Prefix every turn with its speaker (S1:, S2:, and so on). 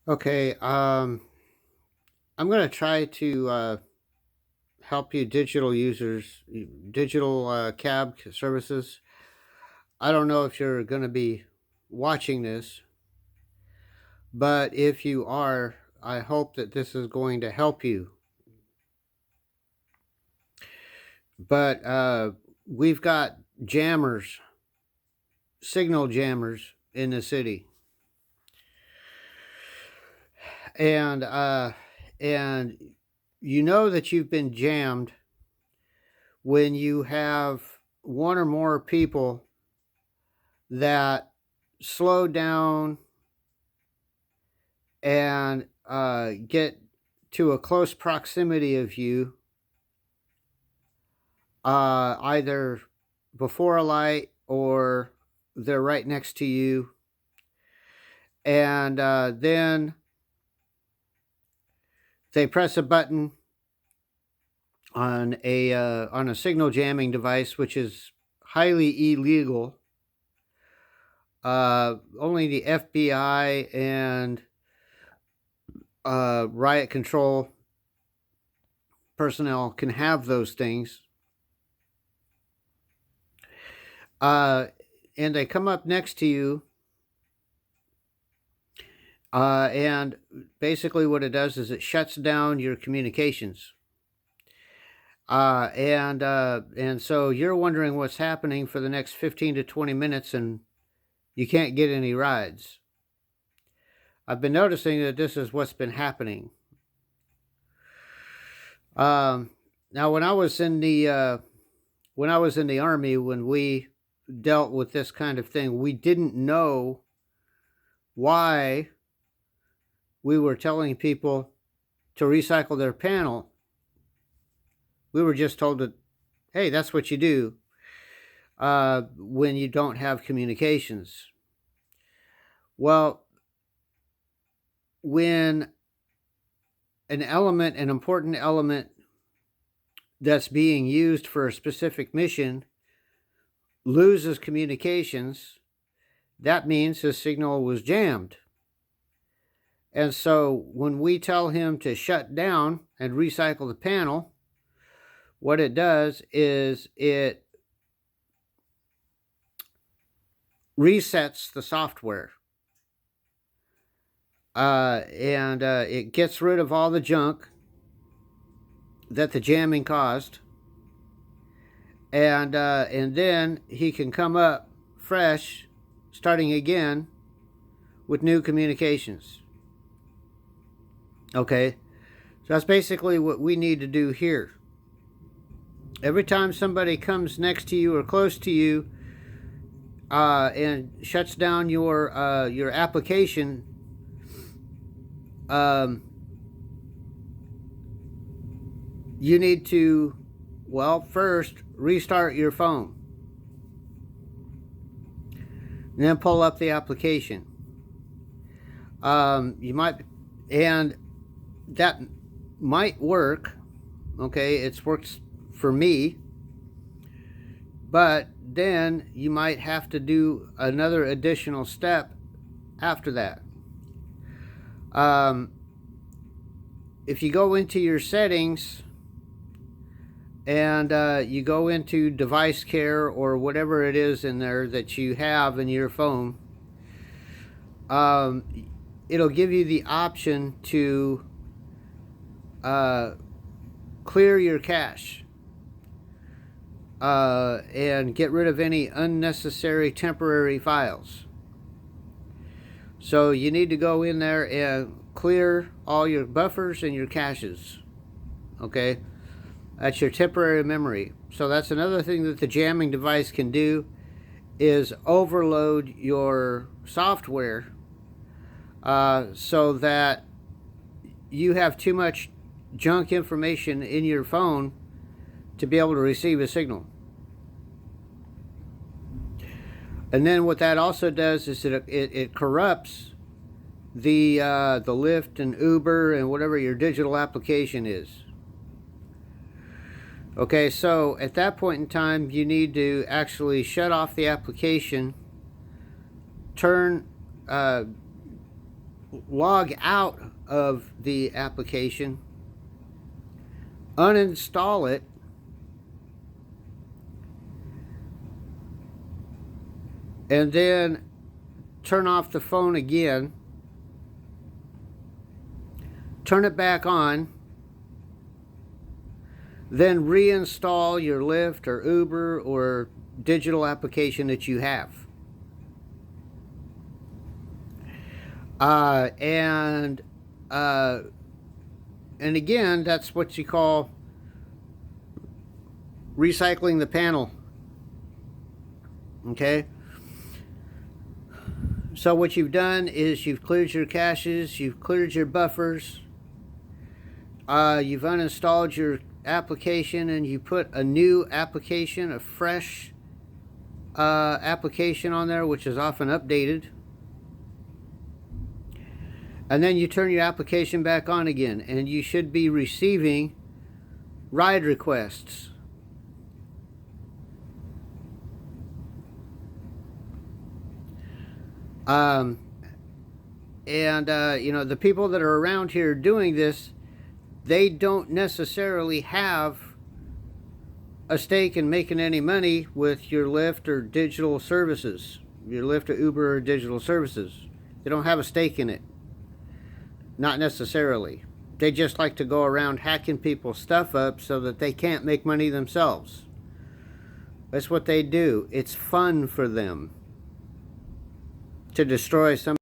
S1: Okay, I'm going to try to help you digital users, digital cab services. I don't know if you're going to be watching this, but if you are, I hope that this is going to help you. But we've got jammers, signal jammers in the city, and and you know that you've been jammed when you have one or more people that slow down and get to a close proximity of you, either before a light or they're right next to you, and then they press a button on a signal jamming device, which is highly illegal. Only the FBI and riot control personnel can have those things. Uh, and they come up next to you, and basically what it does is it shuts down your communications. And so you're wondering what's happening for the next 15 to 20 minutes, and you can't get any rides. I've been noticing that this is what's been happening. Now, when I was in the army, when we dealt with this kind of thing, we didn't know why we were telling people to recycle their panel. We were just told that, hey, that's what you do when you don't have communications. Well, when an important element that's being used for a specific mission loses communications, that means his signal was jammed. And so when we tell him to shut down and recycle the panel, what it does is it resets the software. And it gets rid of all the junk that the jamming caused. And then he can come up fresh, starting again with new communications. Okay, so that's basically what we need to do here. Every time somebody comes next to you or close to you and shuts down your application, um, you need to, well, first restart your phone, and then pull up the application. You might, and that might work. Okay, it's worked for me, but then you might have to do another additional step after that. If you go into your settings and you go into device care or whatever it is in there that you have in your phone, it'll give you the option to clear your cache and get rid of any unnecessary temporary files. So you need to go in there and clear all your buffers and your caches. Okay, that's your temporary memory. So that's another thing that the jamming device can do, is overload your software so that you have too much junk information in your phone to be able to receive a signal. And then what that also does is it corrupts the Lyft and Uber and whatever your digital application is. Okay, so at that point in time, you need to actually shut off the application, turn log out of the application, uninstall it, and then turn off the phone again, turn it back on, then reinstall your Lyft or Uber or digital application that you have. And again, that's what you call recycling the panel. Okay? So what you've done is you've cleared your caches, you've cleared your buffers, you've uninstalled your application, and you put a new application, a fresh application on there, which is often updated. And then you turn your application back on again, and you should be receiving ride requests. You know, the people that are around here doing this, they don't necessarily have a stake in making any money with your Lyft or digital services, your Lyft or Uber or digital services. They don't have a stake in it. Not necessarily. They just like to go around hacking people's stuff up so that they can't make money themselves. That's what they do. It's fun for them to destroy some